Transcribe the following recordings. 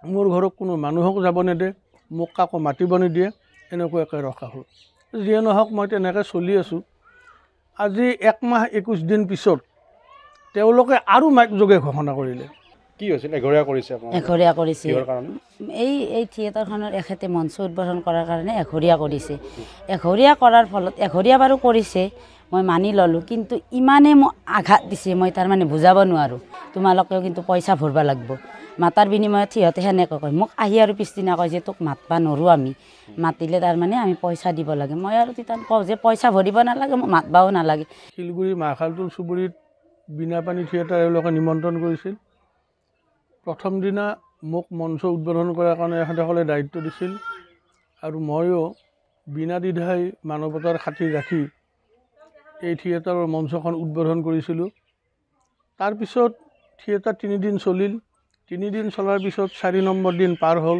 মোৰ ঘৰত কোনো মানুহক যাব নেদে, মোক কাকো মাতিব নিদিয়ে, এনেকুৱাকৈ ৰখা হ'ল। যিয়ে নহওক মই তেনেকৈ চলি আছোঁ। আজি 1 মাহ 21 দিন পিছত তেওঁলোকে আৰু মাইক যোগে ঘোষণা কৰিলে। কি হৈছিল? এঘৰীয়া কৰিছে এঘৰীয়া কৰিছে। কিহৰ কাৰণে? এই থিয়েটাৰখনৰ এখেতে মঞ্চ উদ্বোধন কৰাৰ কাৰণে এঘৰীয়া কৰিছে। এঘৰীয়া কৰাৰ ফলত এঘৰীয়া বাৰু কৰিছে, মই মানি ল'লোঁ, কিন্তু ইমানেই মোক আঘাত দিছে মই তাৰমানে বুজাব নোৱাৰোঁ। তোমালোকেও কিন্তু পইচা ভৰিব লাগিব। মাতাৰ বিনিময়ত সিহঁতে সেনেকৈ কয়। মোক আহি আৰু পিছদিনা কয় যে তোক মাতবা নোৱাৰোঁ, আমি মাতিলে তাৰমানে আমি পইচা দিব লাগে। মই আৰু তেতিয়া কওঁ যে পইচা ভৰিব নালাগে, মোক মাতবাও নালাগে। শিলগুৰি মাখালটোল চুবুৰীত বীণাপানী থিয়েটাৰ এওঁলোকে নিমন্ত্ৰণ কৰিছিল। প্ৰথম দিনা মোক মঞ্চ উদ্বোধন কৰাৰ কাৰণে এখেতসকলে দায়িত্ব দিছিল, আৰু ময়ো বিনা দ্বিধাই মানৱতাৰ খাতিৰ ৰাখি এই থিয়েটাৰৰ মঞ্চখন উদ্বোধন কৰিছিলোঁ। তাৰপিছত থিয়েটাৰ 3 দিন চলিল। 3 দিন চলাৰ পিছত 4 নম্বৰ দিন পাৰ হ'ল।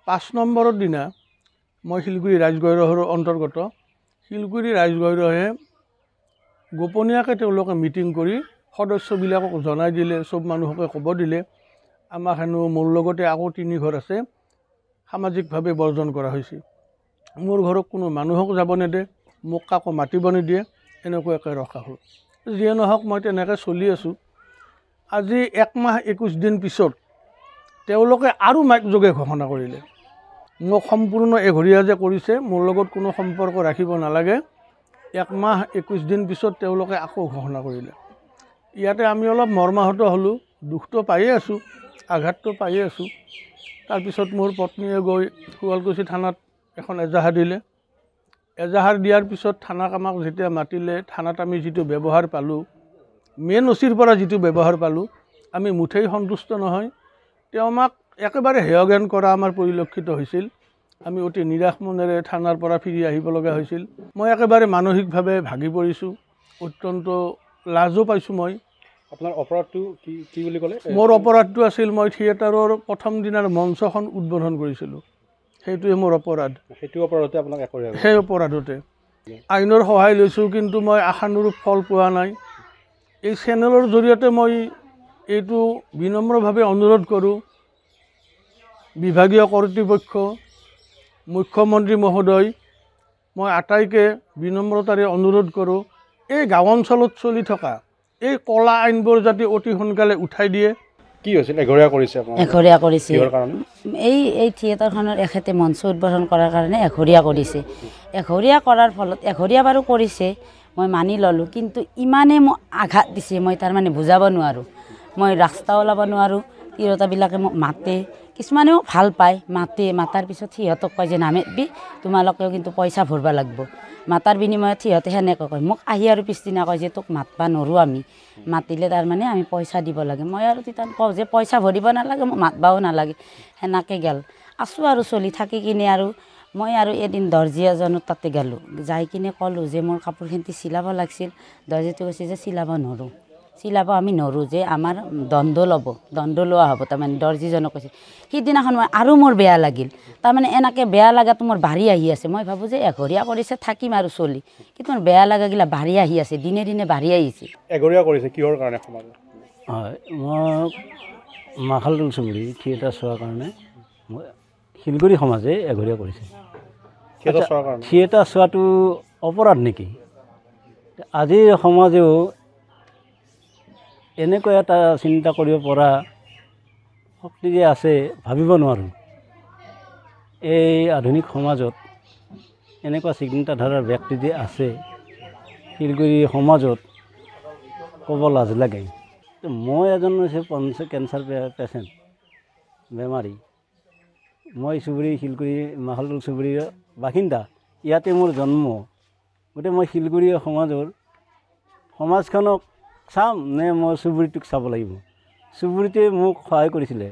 5 নম্বৰৰ দিনা মই শিলগুৰি ৰাজগৈৰহৰ অন্তৰ্গত শিলগুৰি ৰাজগৈৰহে গোপনীয়াকৈ তেওঁলোকে মিটিং কৰি সদস্যবিলাকক জনাই দিলে, চব মানুহকে ক'ব দিলে, আমাক হেনো মোৰ লগতে আকৌ 3 ঘৰ আছে সামাজিকভাৱে বৰ্জন কৰা হৈছে। মোৰ ঘৰত কোনো মানুহক যাব নেদে, মোক কাকো মাতিব নিদিয়ে, এনেকুৱাকৈ ৰখা হ'ল। যিয়ে নহওক মই তেনেকৈ চলি আছোঁ। আজি 1 মাহ 21 দিন পিছত তেওঁলোকে আৰু মাইক যোগে ঘোষণা কৰিলে, মোক সম্পূৰ্ণ এঘৰীয়া যে কৰিছে, মোৰ লগত কোনো সম্পৰ্ক ৰাখিব নালাগে। 1 মাহ 21 দিন পিছত তেওঁলোকে আকৌ ঘোষণা কৰিলে। ইয়াতে আমি অলপ মৰ্মাহত হ'লোঁ, দুখটো পায়ে আছোঁ, আঘাতটো পায়ে আছোঁ। তাৰপিছত মোৰ পত্নীয়ে গৈ শুৱালকুছি থানাত এখন এজাহাৰ দিলে। এজাহাৰ দিয়াৰ পিছত থানাক আমাক যেতিয়া মাতিলে, থানাত আমি যিটো ব্যৱহাৰ পালোঁ, মেইন অচিৰ পৰা যিটো ব্যৱহাৰ পালোঁ, আমি মুঠেই সন্তুষ্ট নহয়। তেওঁ আমাক একেবাৰে হেয়জ্ঞান কৰা আমাৰ পৰিলক্ষিত হৈছিল। আমি অতি নিৰাশ মনেৰে থানাৰ পৰা ফিৰি আহিব লগা হৈছিল। মই একেবাৰে মানসিকভাৱে ভাগি পৰিছোঁ, অত্যন্ত লাজো পাইছোঁ। মই আপোনাৰ অপৰাধটো কি বুলি ক'লে? মোৰ অপৰাধটো আছিল মই থিয়েটাৰৰ প্ৰথম দিনাৰ মঞ্চখন উদ্বোধন কৰিছিলোঁ, সেইটোৱে মোৰ অপৰাধ। সেইটো অপৰাধতে আপোনাক এঘৰীয়া? সেই অপৰাধতে আইনৰ সহায় লৈছোঁ, কিন্তু মই আশানুৰূপ ফল পোৱা নাই। এই চেনেলৰ জৰিয়তে মই এইটো বিনম্ৰভাৱে অনুৰোধ কৰোঁ, বিভাগীয় কৰ্তৃপক্ষ, মুখ্যমন্ত্ৰী মহোদয়, মই আটাইকে বিনম্ৰতাৰে অনুৰোধ কৰোঁ, এই গাঁও অঞ্চলত চলি থকা এই কলা আইনবোৰ যাতে অতি সোনকালে উঠাই দিয়ে। কি হৈছিল? এঘৰীয়া কৰিছে? এঘৰীয়া কৰিছে। কিহৰ কাৰণে? এই থিয়েটাৰখনৰ এখেতে মঞ্চ উদ্বোধন কৰাৰ কাৰণে এঘৰীয়া কৰিছে। এঘৰীয়া কৰাৰ ফলত এঘৰীয়া বাৰু কৰিছে, মই মানি ল'লোঁ, কিন্তু ইমানেই মোক আঘাত দিছে মই তাৰমানে বুজাব নোৱাৰোঁ। মই ৰাস্তা ওলাব নোৱাৰোঁ। তিৰোতাবিলাকে মোক মাতে, কিছুমানেও ভাল পায়, মাতাৰ পিছত সিহঁতক কয় যে নামেদবি, তোমালোকেও কিন্তু পইচা ভৰিব লাগিব। মাতাৰ বিনিময়ত সিহঁতে সেনেকৈ কয়। মোক আহি আৰু পিছদিনা কয় যে তোক মাতবা নোৱাৰোঁ, আমি মাতিলে তাৰমানে আমি পইচা দিব লাগে। মই আৰু তেতিয়া কওঁ যে পইচা ভৰিব নালাগে, মোক মাতবাও নালাগে। সেনেকৈ গ'ল আছোঁ আৰু চলি থাকি কিনে। আৰু মই আৰু এদিন দৰ্জী এজনৰ তাতে গ'লোঁ, যাই কিনে ক'লোঁ যে মোৰ কাপোৰখিনি চিলাব লাগিছিল। দৰ্জীটো কৈছে যে চিলাব নোৱাৰোঁ, চিলাব আমি নোৱাৰোঁ, যে আমাৰ দণ্ড ল'ব, দণ্ড লোৱা হ'ব তাৰমানে, দৰ্জীজনক কৈছে। সিদিনাখন মই আৰু মোৰ বেয়া লাগিল, তাৰমানে এনেকৈ বেয়া লগাটো মোৰ বাঢ়ি আহি আছে। মই ভাবোঁ যে এঘৰীয়া কৰিছে, থাকিম আৰু চলি, কিন্তু মোৰ বেয়া লগাগিলা বাঢ়ি আহি আছে, দিনে দিনে বাঢ়ি আহিছে। এঘৰীয়া কৰিছে কিহৰ কাৰণে সমাজত? হয়, মই মাখালটোল চুবুৰী থিয়েটাৰ চোৱাৰ কাৰণে মই শিলগুৰি সমাজে এঘৰীয়া কৰিছে। থিয়েটাৰ চোৱাটো অপৰাধ নেকি? আজিৰ সমাজেও এনেকুৱা এটা চিন্তা কৰিব পৰা শক্তি যে আছে ভাবিব নোৱাৰোঁ। এই আধুনিক সমাজত এনেকুৱা চিন্তাধাৰাৰ ব্যক্তি যে আছে, শিলগুৰি সমাজত ক'ব লাজ লাগে। মই এজন হৈছে কেঞ্চাৰ পেচেণ্ট, বেমাৰী। মই শিলগুৰি মাখালটোল চুবুৰীৰ বাসিন্দা, ইয়াতে মোৰ জন্ম। গতিকে মই শিলগুৰি সমাজখনক চাম নে মই চুবুৰীটোক চাব লাগিব? চুবুৰীটোৱে মোক সহায় কৰিছিলে,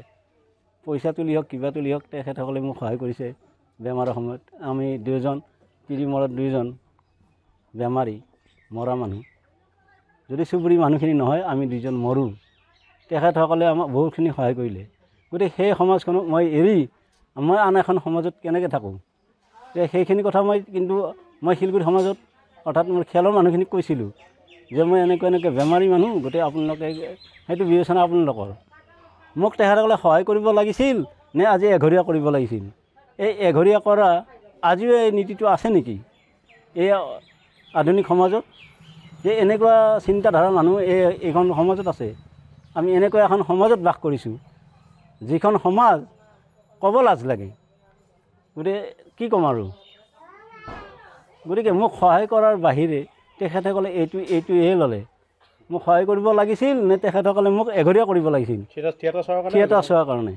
পইচা তুলি হওক কিবা তুলি হওক, তেখেতসকলে মোক সহায় কৰিছে বেমাৰৰ সময়ত। আমি দুজন তিৰিমূৰত 2জন বেমাৰী মৰা মানুহ, যদি চুবুৰী মানুহখিনি নহয় আমি 2জন মৰোঁ। তেখেতসকলে আমাক বহুতখিনি সহায় কৰিলে। গতিকে সেই সমাজখনক মই এৰি মই আন এখন সমাজত কেনেকৈ থাকোঁ? সেইখিনি কথা মই শিলগুৰি সমাজত অৰ্থাৎ মোৰ খেলৰ মানুহখিনিক কৈছিলোঁ যে মই এনেকৈ বেমাৰী মানুহ, গতিকে আপোনালোকে সেইটো বিবেচনা আপোনালোকৰ। মোক তেখেতসকলে সহায় কৰিব লাগিছিল নে আজি এঘৰীয়া কৰিব লাগিছিল? এই এঘৰীয়া কৰা আজিও এই নীতিটো আছে নেকি এই আধুনিক সমাজত? যে এনেকুৱা চিন্তাধাৰা মানুহ এইখন সমাজত আছে? আমি এনেকুৱা এখন সমাজত বাস কৰিছোঁ যিখন সমাজ ক'ব লাজ লাগে। গতিকে কি ক'ম আৰু? গতিকে মোক সহায় কৰাৰ বাহিৰে তেখেতসকলে এইটোহে ল'লে। মোক সহায় কৰিব লাগিছিল নে তেখেতসকলে মোক এঘৰীয়া কৰিব লাগিছিল? থিয়েটাৰ চোৱাৰ কাৰণে থিয়েটাৰ চোৱাৰ কাৰণে।